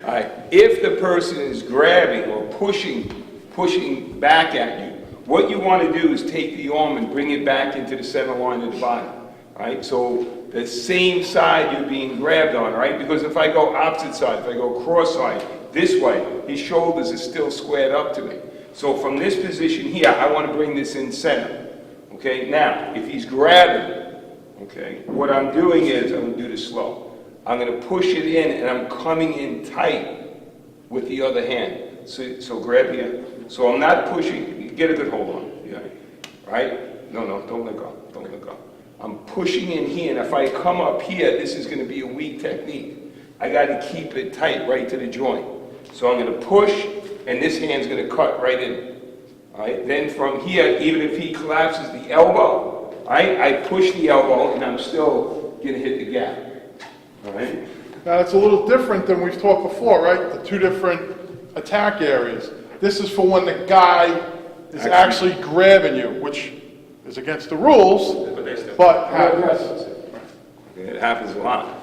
All right. If the person is grabbing or pushing back at you, what you want to do is take the arm and bring it back into the center line of the body. All right. So the same side you're being grabbed on, right? Because if I go opposite side, if I go cross-side this way, his shoulders are still squared up to me. So from this position here, I want to bring this in center. Okay. Now, if he's grabbing, okay, what I'm doing is I'm going to do this slow. I'm going to push it in, and I'm coming in tight with the other hand. So grab here. So I'm not pushing. Get a good hold on. Yeah. Right? No, don't let go. Don't let go. I'm pushing in here, and if I come up here, this is going to be a weak technique. I got to keep it tight right to the joint. So I'm going to push, and this hand's going to cut right in. All right? Then from here, even if he collapses the elbow, all right, I push the elbow, and I'm still going to hit the gap. All right. Now it's a little different than we've talked before, right? The two different attack areas. This is for when the guy is actually grabbing you, which is against the rules, but happens. It happens a lot.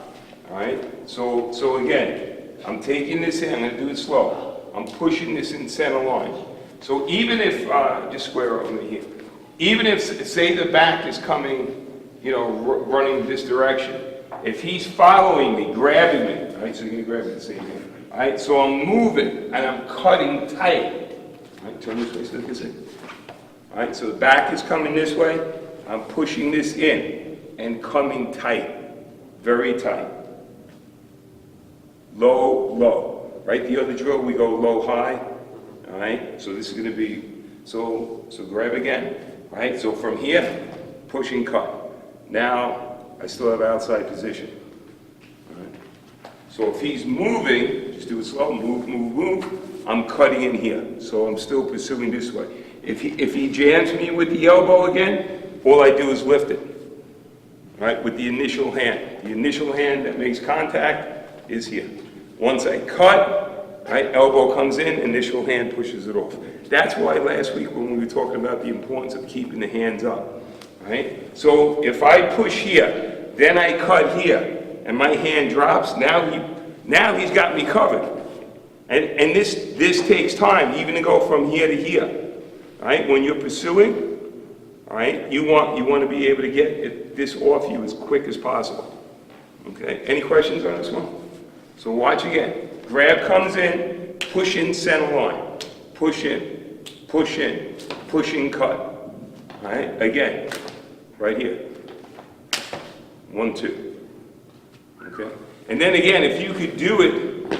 All right. So again, I'm taking this in. I'm going to do it slow. I'm pushing this in center line. So even if just square over here, even if say the back is coming, running this direction. If he's following me, grabbing me, all right, so you're going to grab me the same hand. All right, so I'm moving and I'm cutting tight. All right, turn this way so you can see. All right, so the back is coming this way. I'm pushing this in and coming tight, very tight. Low, low. Right, the other drill, we go low, high. All right, so this is going to be, so grab again. All right, so from here, push and cut. Now, I still have outside position. All right. So if he's moving, just do it slow, move, I'm cutting in here. So I'm still pursuing this way. If he jams me with the elbow again, all I do is lift it, right, with the initial hand. The initial hand that makes contact is here. Once I cut, right, elbow comes in, initial hand pushes it off. That's why last week when we were talking about the importance of keeping the hands up. Right? So if I push here, then I cut here, and my hand drops, now he's got me covered. And this takes time, even to go from here to here. Right? When you're pursuing, all right, you want to be able to get this off you as quick as possible. Okay? Any questions on this one? So watch again. Grab comes in, push in center line. Push in, push in, cut. All right? Again. Right here. 1, 2. Okay? And then again, if you could do it.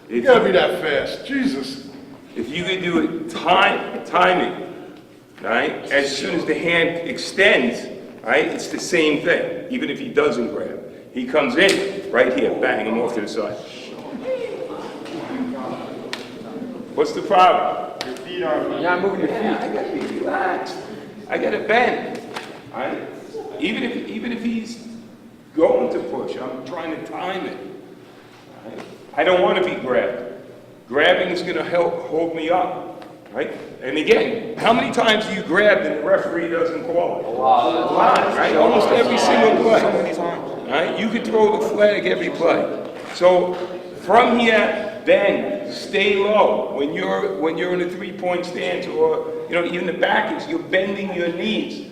You gotta be that fast. Jesus. If you could do it timing, right? As soon as the hand extends, right? It's the same thing, even if he doesn't grab. He comes in, right here, bang him off to the side. What's the problem? Your feet are. You're not moving your feet. I gotta be relaxed. I gotta bend. All right? Even if he's going to push, I'm trying to time it. All right? I don't want to be grabbed. Grabbing is going to help hold me up. Right? And again, how many times do you grab and the referee doesn't call it? A lot, right? Almost every single play. So many times. Right? You could throw the flag every play. So from here, bend, stay low. When you're in a three-point stance, or even the back is, you're bending your knees.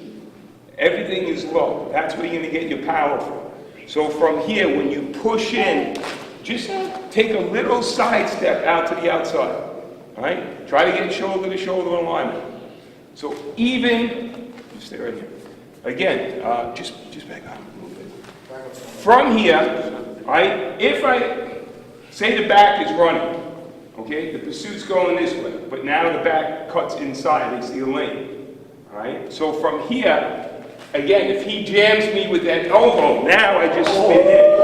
Everything is low. That's where you're going to get your power from. So from here, when you push in, just take a little side step out to the outside. All right? Try to get shoulder to shoulder alignment. So even, just stay right here. Again, just back up a little bit. From here, all right, if I say the back is running, okay, the pursuit's going this way, but now the back cuts inside. It's the lane. All right? So from here, again, if he jams me with that elbow, now I just spin in.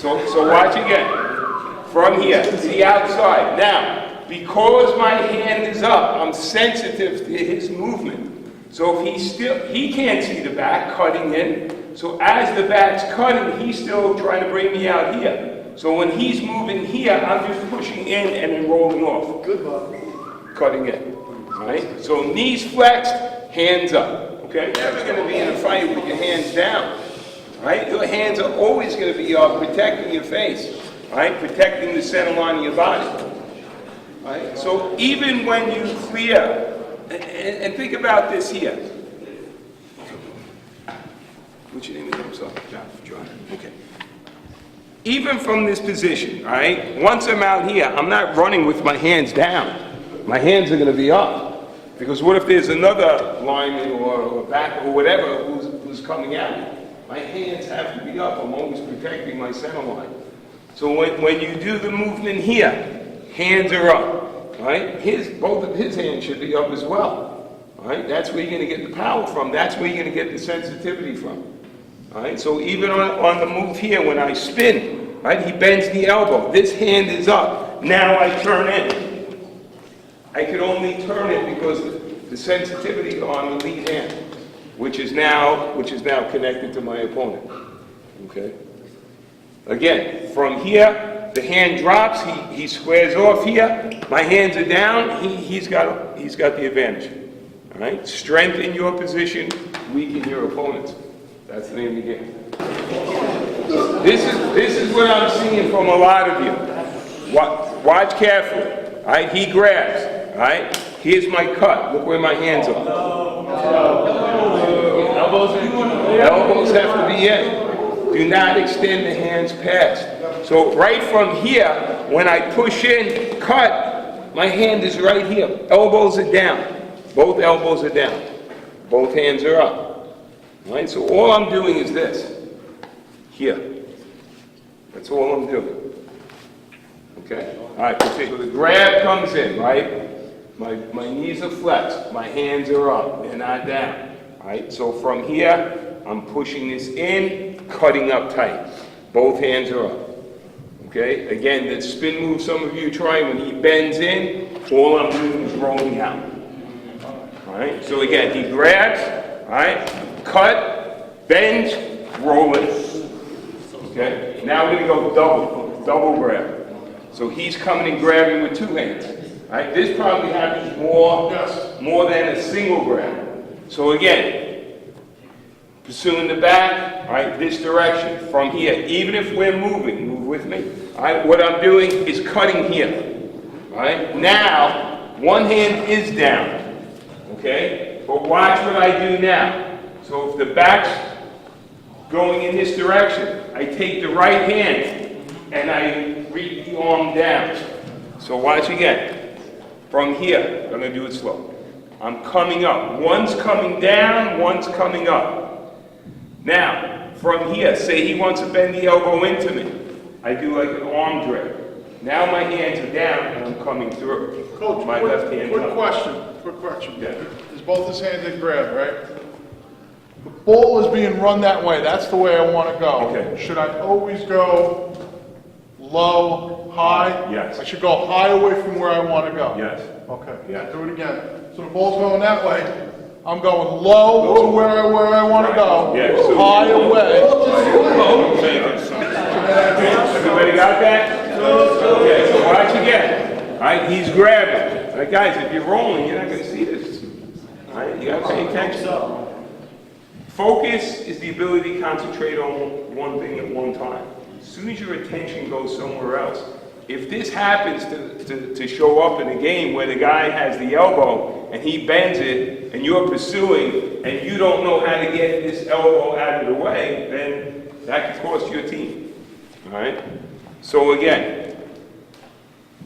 So watch again. From here to the outside. Now, because my hand is up, I'm sensitive to his movement. So if he can't see the back cutting in. So as the back's cutting, he's still trying to bring me out here. So when he's moving here, I'm just pushing in and then rolling off. Good luck. Cutting in. All right? So knees flexed, hands up. Okay? You're never going to be in a fight with your hands down. right? Your hands are always going to be up, protecting your face, right? Protecting the center line of your body, right? So even when you clear, and think about this here. What's your name again? I'm sorry. John. Okay. Even from this position, all right? Once I'm out here, I'm not running with my hands down. My hands are going to be up. Because what if there's another lineman or back or whatever who's coming at me? My hands have to be up. I'm always protecting my center line. So when you do the movement here, hands are up, right? Both of his hands should be up as well, right? That's where you're going to get the power from. That's where you're going to get the sensitivity from. All right, so even on the move here, when I spin, right, he bends the elbow. This hand is up. Now I turn in. I could only turn it because the sensitivity on the lead hand, which is now connected to my opponent. Okay. Again, from here, the hand drops. He squares off here. My hands are down. He's got the advantage. All right. Strengthen your position, weaken your opponent's. That's the name of the game. This is what I'm seeing from a lot of you. Watch carefully. All right, he grabs. All right, here's my cut. Look where my hands are. Elbows have to be in. Do not extend the hands past. So right from here, when I push in, cut, my hand is right here. Elbows are down. Both elbows are down. Both hands are up. All right, so all I'm doing is this, here. That's all I'm doing. Okay, all right, so the grab comes in, right? My knees are flexed, my hands are up, they're not down. All right, so from here, I'm pushing this in, cutting up tight. Both hands are up. Okay, again, that spin move some of you try, when he bends in, all I'm doing is rolling out. All right, so again, he grabs, all right? Cut, bend, roll it. Okay? Now we're going to go double grab. So he's coming and grabbing with two hands. Right? This probably happens more than a single grab. So again, pursuing the back, all right, this direction, from here. Even if we're moving, move with me. All right, what I'm doing is cutting here. All right? Now, one hand is down. Okay? But watch what I do now. So if the back's going in this direction, I take the right hand and I reach the arm down. So watch again. From here, I'm going to do it slow. I'm coming up. One's coming down, one's coming up. Now, from here, say he wants to bend the elbow into me. I do like an arm drag. Now my hands are down and I'm coming through. Coach, my left hand quick up. question. Yeah. Is both his hands in grab, right? The ball is being run that way. That's the way I want to go. Okay. Should I always go low, high? Yes. I should go high away from where I want to go? Yes. Okay. Yeah. Do it again. So the ball's going that way. I'm going low to where I want to go. Yeah, so high away. Everybody got that? Okay, so watch again. All right, he's grabbing. All right, guys, if you're rolling, you're not going to see this. All right, you got to pay attention. Focus is the ability to concentrate on one thing at one time. As soon as your attention goes somewhere else, if this happens to show up in a game where the guy has the elbow and he bends it and you're pursuing and you don't know how to get this elbow out of the way, then that could cost your team. All right? So again,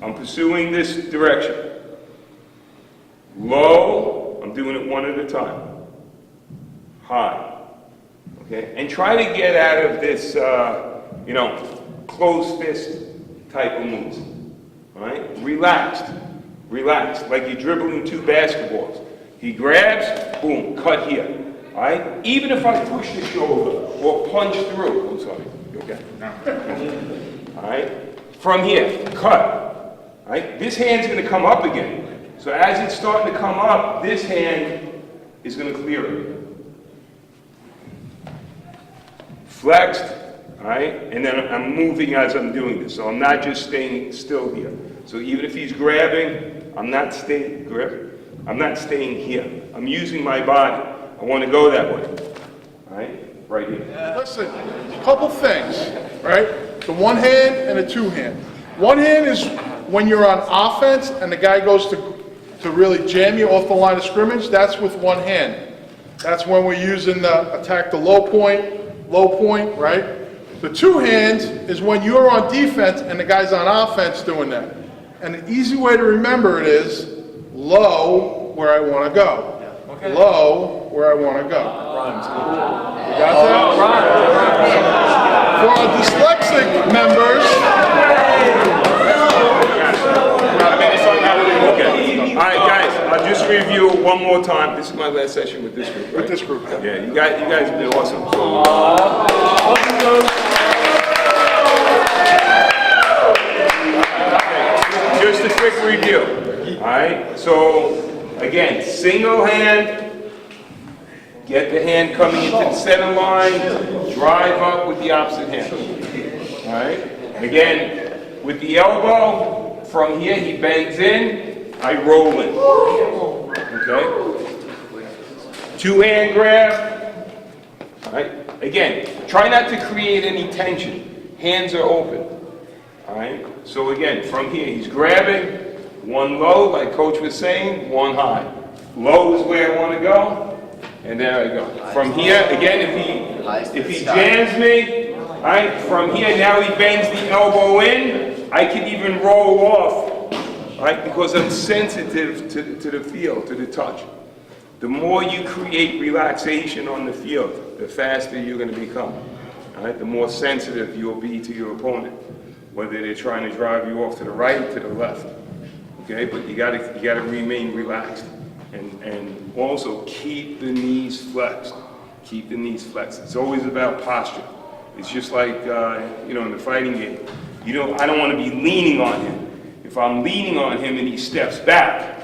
I'm pursuing this direction. Low, I'm doing it one at a time. High. Okay? And try to get out of this, closed fist type of moves. All right? Relaxed, like you're dribbling two basketballs. He grabs, boom, cut here. All right? Even if I push the shoulder or punch through, I'm sorry, you okay? All right? From here, cut. All right? This hand's going to come up again. So as it's starting to come up, this hand is going to clear it. Flexed. All right, and then I'm moving as I'm doing this, so I'm not just staying still here. So even if he's grabbing, I'm not staying here. I'm using my body. I want to go that way. All right, right here. Listen, a couple things, right? The one hand and the two hand. One hand is when you're on offense and the guy goes to really jam you off the line of scrimmage, that's with one hand. That's when we're using the attack the low point, right? The two hands is when you're on defense and the guy's on offense doing that. And the easy way to remember it is low where I want to go. Low where I want to go. You got that? For our dyslexic members. Okay. All right, guys, I'll just review one more time. This is my last session with this group, right? With this group. Yeah, you guys have been awesome. Just a quick review. All right, so again, single hand, get the hand coming into the center line, drive up with the opposite hand. All right, again, with the elbow, from here he bends in, I roll in. Okay? Two hand grab. All right, again, try not to create any tension. Hands are open. All right, so again, from here he's grabbing. One low, like Coach was saying, one high. Low is where I want to go, and there I go. From here, again, if he jams me, all right, from here, now he bends the elbow in, I can even roll off, right, because I'm sensitive to the feel, to the touch. The more you create relaxation on the field, the faster you're going to become. All right, the more sensitive you'll be to your opponent, whether they're trying to drive you off to the right, to the left. Okay, but you gotta remain relaxed, and also keep the knees flexed. Keep the knees flexed. It's always about posture. It's just like in the fighting game. I don't want to be leaning on him. If I'm leaning on him and he steps back,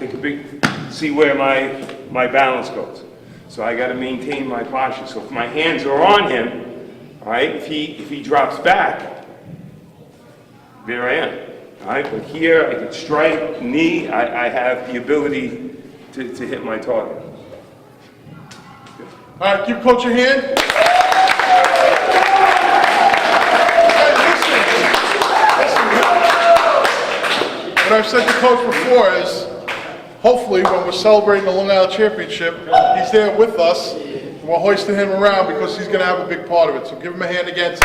see where my balance goes. So I got to maintain my posture. So if my hands are on him, all right. If he drops back, there I am. All right, but here I can strike, knee, I have the ability to hit my target. All right, give Coach your hand. What I've said to Coach before is, hopefully when we're celebrating the Long Island Championship, he's there with us. We're hoisting him around because he's going to have a big part of it. So give him a hand again.